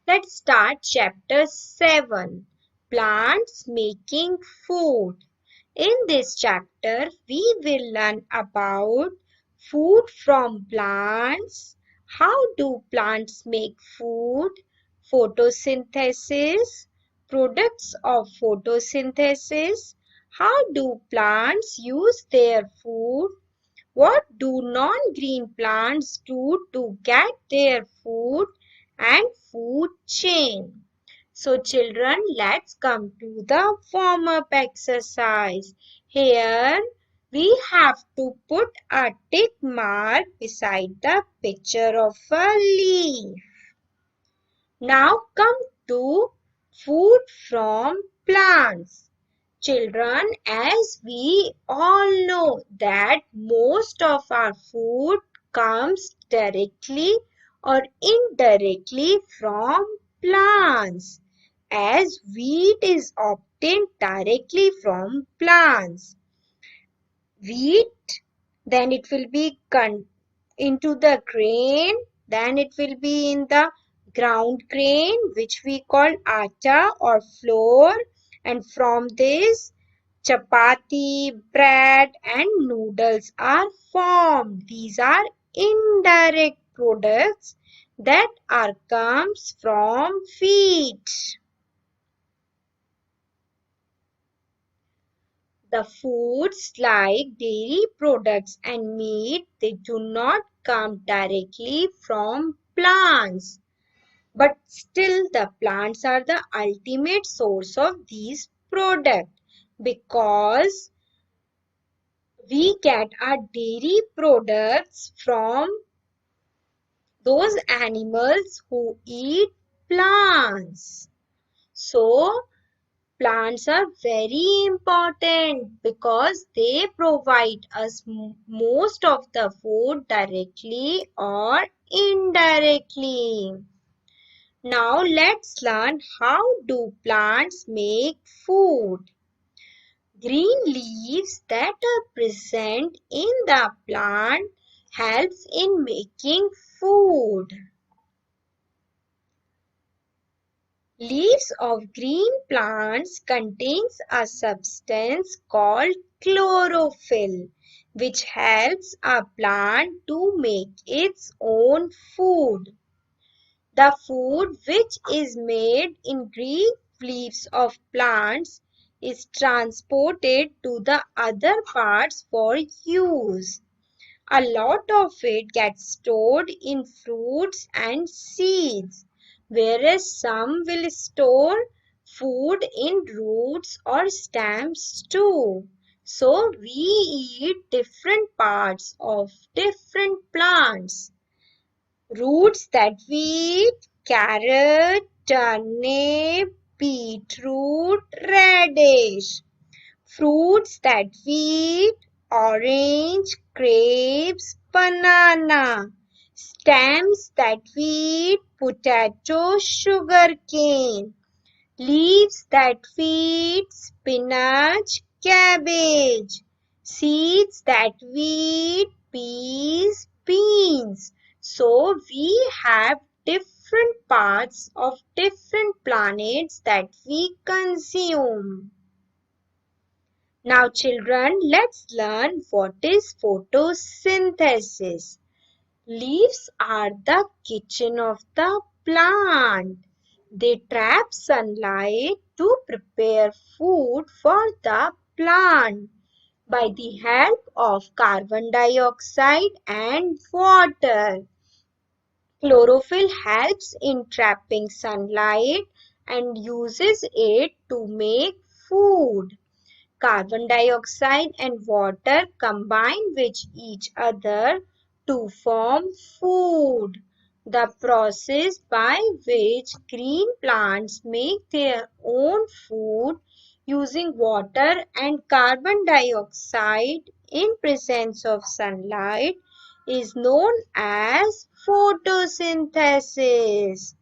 Let's start chapter 7, Plants Making Food. In this chapter, we will learn about food from plants, how do plants make food, photosynthesis, products of photosynthesis, how do plants use their food, what do non-green plants do to get their food, and food chain. So children, let's come to the warm-up exercise. Here we have to put a tick mark beside the picture of a leaf. Now come to food from plants. Children, as we all know that most of our food comes directly or indirectly from plants, as wheat is obtained directly from plants. Wheat, then it will be into the grain, then it will be in the ground grain which we call atta or flour, and from this chapati, bread and noodles are formed. These are indirect products that are comes from wheat. The foods like dairy products and meat, they do not come directly from plants. But still the plants are the ultimate source of these products because we get our dairy products from those animals who eat plants. So plants are very important because they provide us most of the food directly or indirectly. Now let's learn how do plants make food. Green leaves that are present in the plant helps in making food. Leaves of green plants contains a substance called chlorophyll, which helps a plant to make its own food. The food which is made in green leaves of plants is transported to the other parts for use. A lot of it gets stored in fruits and seeds, whereas some will store food in roots or stems too. So we eat different parts of different plants. Roots that we eat: carrot, turnip, beetroot, radish. Fruits that we eat: orange, grapes, banana. Stems that we eat: potato, sugarcane. Leaves that we eat: spinach, cabbage. Seeds that we eat: peas, beans. So we have different parts of different planets that we consume. Now children, let's learn what is photosynthesis. Leaves are the kitchen of the plant. They trap sunlight to prepare food for the plant by the help of carbon dioxide and water. Chlorophyll helps in trapping sunlight and uses it to make food. Carbon dioxide and water combine with each other to form food. The process by which green plants make their own food using water and carbon dioxide in presence of sunlight is known as photosynthesis.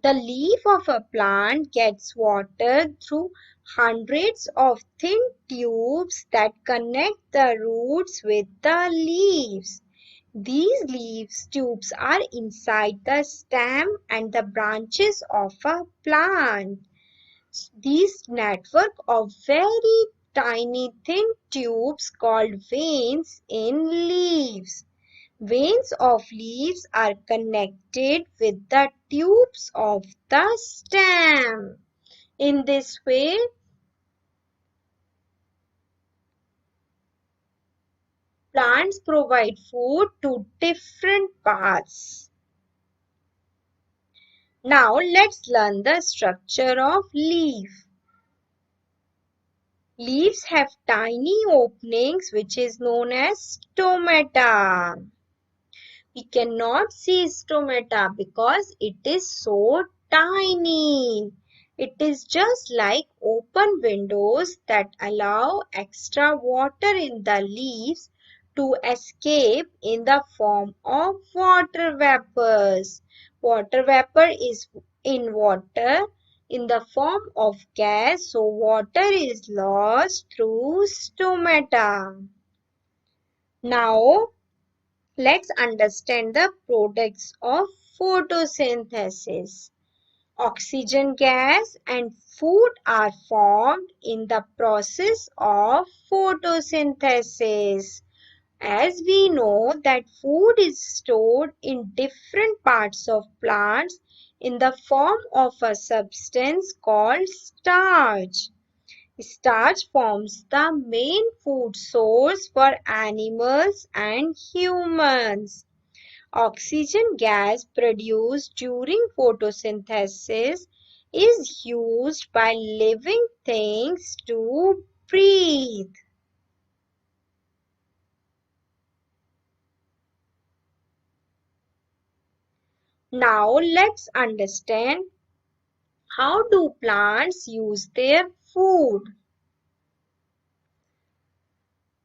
The leaf of a plant gets water through hundreds of thin tubes that connect the roots with the leaves. These leaves tubes are inside the stem and the branches of a plant. These network of very tiny thin tubes called veins in leaves. Veins of leaves are connected with the tubes of the stem. In this way, plants provide food to different parts. Now let's learn the structure of leaf. Leaves have tiny openings which is known as stomata. We cannot see stomata because it is so tiny. It is just like open windows that allow extra water in the leaves to escape in the form of water vapors. Water vapor is in water in the form of gas, so water is lost through stomata. Now, let's understand the products of photosynthesis. Oxygen gas and food are formed in the process of photosynthesis. As we know that food is stored in different parts of plants in the form of a substance called starch. Starch forms the main food source for animals and humans. Oxygen gas produced during photosynthesis is used by living things to breathe. Now let's understand how do plants use their food.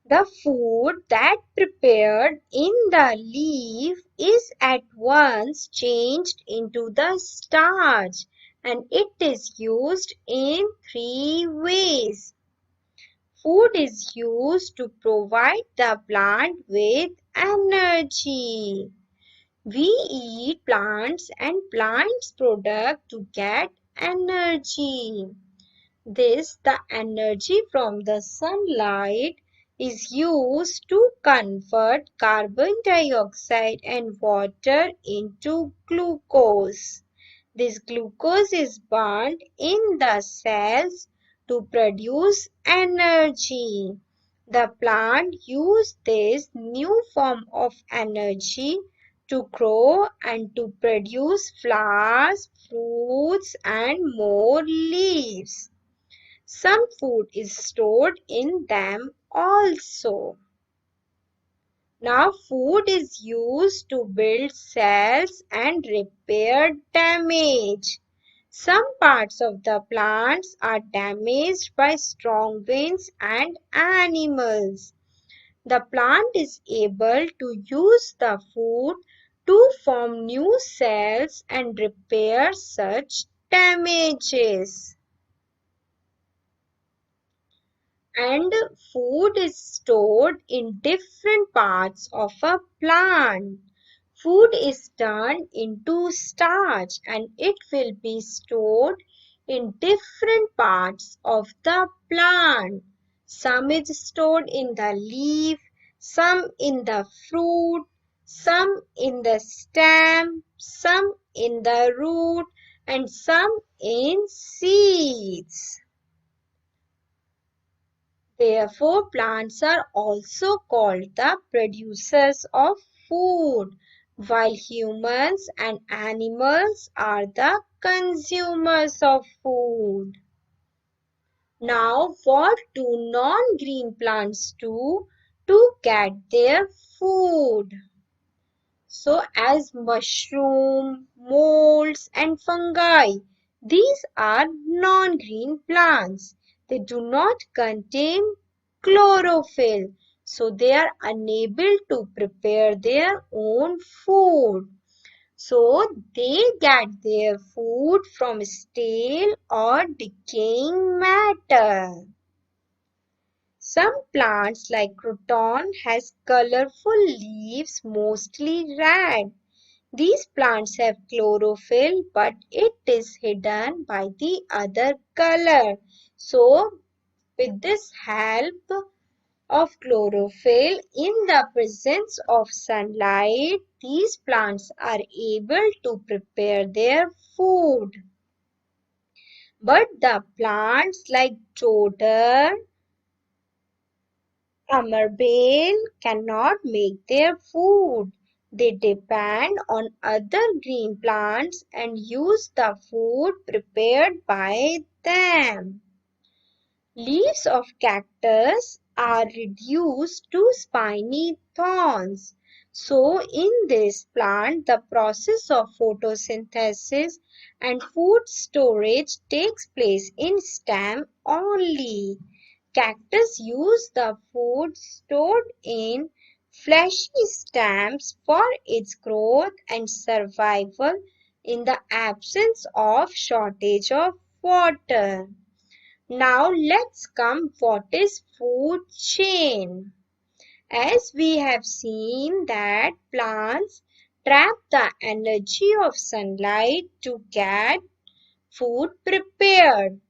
The food that prepared in the leaf is at once changed into the starch and it is used in three ways. Food is used to provide the plant with energy. We eat plants and plants product to get energy. The energy from the sunlight is used to convert carbon dioxide and water into glucose. This glucose is burned in the cells to produce energy. The plant uses this new form of energy to grow and to produce flowers, fruits, and more leaves. Some food is stored in them also. Now food is used to build cells and repair damage. Some parts of the plants are damaged by strong winds and animals. The plant is able to use the food to form new cells and repair such damages. And food is stored in different parts of a plant. Food is turned into starch and it will be stored in different parts of the plant. Some is stored in the leaf, some in the fruit, some in the stem, some in the root, and some in seeds. Therefore, plants are also called the producers of food, while humans and animals are the consumers of food. Now, what do non-green plants do to get their food? So, as mushroom, molds, and fungi, these are non-green plants. They do not contain chlorophyll, so they are unable to prepare their own food. So they get their food from stale or decaying matter. Some plants like croton has colorful leaves, mostly red. These plants have chlorophyll, but it is hidden by the other color. So with this help of chlorophyll in the presence of sunlight, these plants are able to prepare their food. But the plants like dodder, Amarbale cannot make their food. They depend on other green plants and use the food prepared by them. Leaves of cactus are reduced to spiny thorns. So, in this plant, the process of photosynthesis and food storage takes place in stem only. Cactus use the food stored in fleshy stems for its growth and survival in the absence of shortage of water. Now let's come what is food chain. As we have seen that plants trap the energy of sunlight to get food prepared.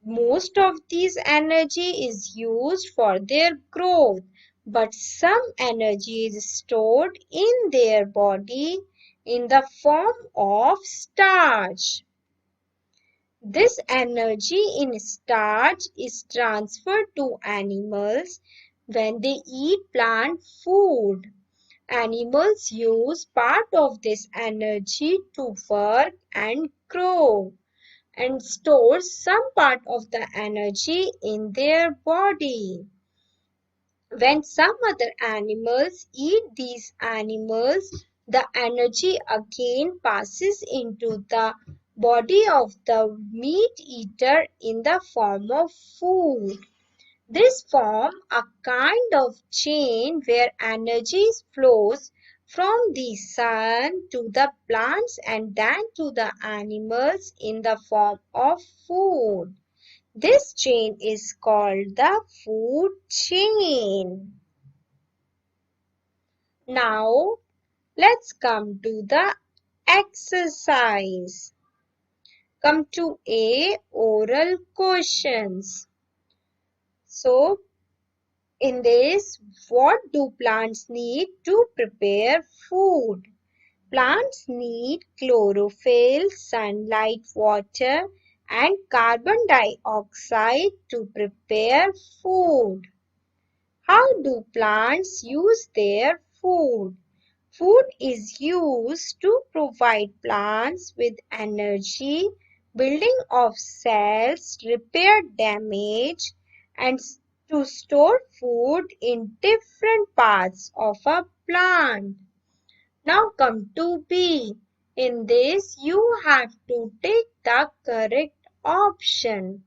Most of this energy is used for their growth, but some energy is stored in their body in the form of starch. This energy in starch is transferred to animals when they eat plant food. Animals use part of this energy to work and grow and store some part of the energy in their body. When some other animals eat these animals, the energy again passes into the body of the meat eater in the form of food. This forms a kind of chain where energy flows from the sun to the plants and then to the animals in the form of food. This chain is called the food chain. Now, let's come to the exercise. Come to A, oral questions. So, in this, what do plants need to prepare food? Plants need chlorophyll, sunlight, water, and carbon dioxide to prepare food. How do plants use their food? Food is used to provide plants with energy, building of cells, repair damage, and to store food in different parts of a plant. Now come to B. In this, you have to take the correct option.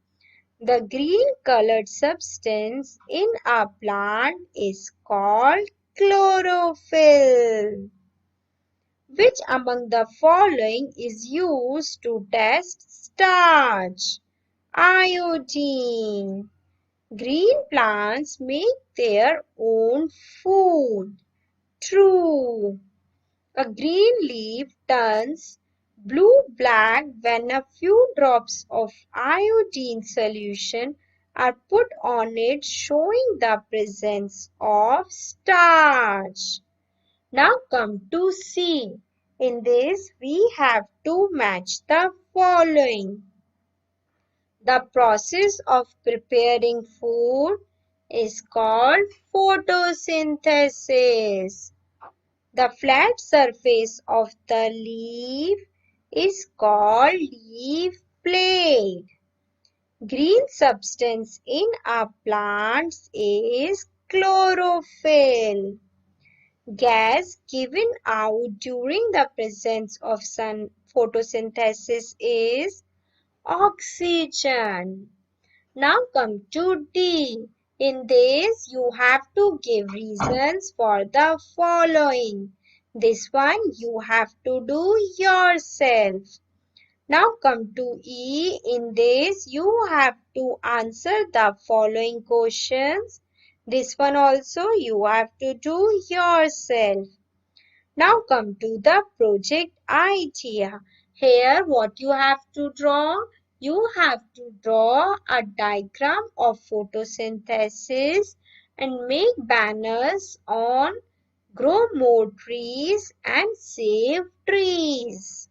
The green colored substance in a plant is called chlorophyll. Which among the following is used to test starch? Iodine. Green plants make their own food. True. A green leaf turns blue-black when a few drops of iodine solution are put on it, showing the presence of starch. Now come to C. In this, we have to match the following. The process of preparing food is called photosynthesis. The flat surface of the leaf is called leaf plate. Green substance in a plant is chlorophyll. Gas given out during the presence of sun photosynthesis is oxygen. Now come to D. In this, you have to give reasons for the following. This one you have to do yourself. Now come to E. In this, you have to answer the following questions. This one also you have to do yourself. Now come to the project idea. Here what you have to draw? You have to draw a diagram of photosynthesis and make banners on grow more trees and save trees.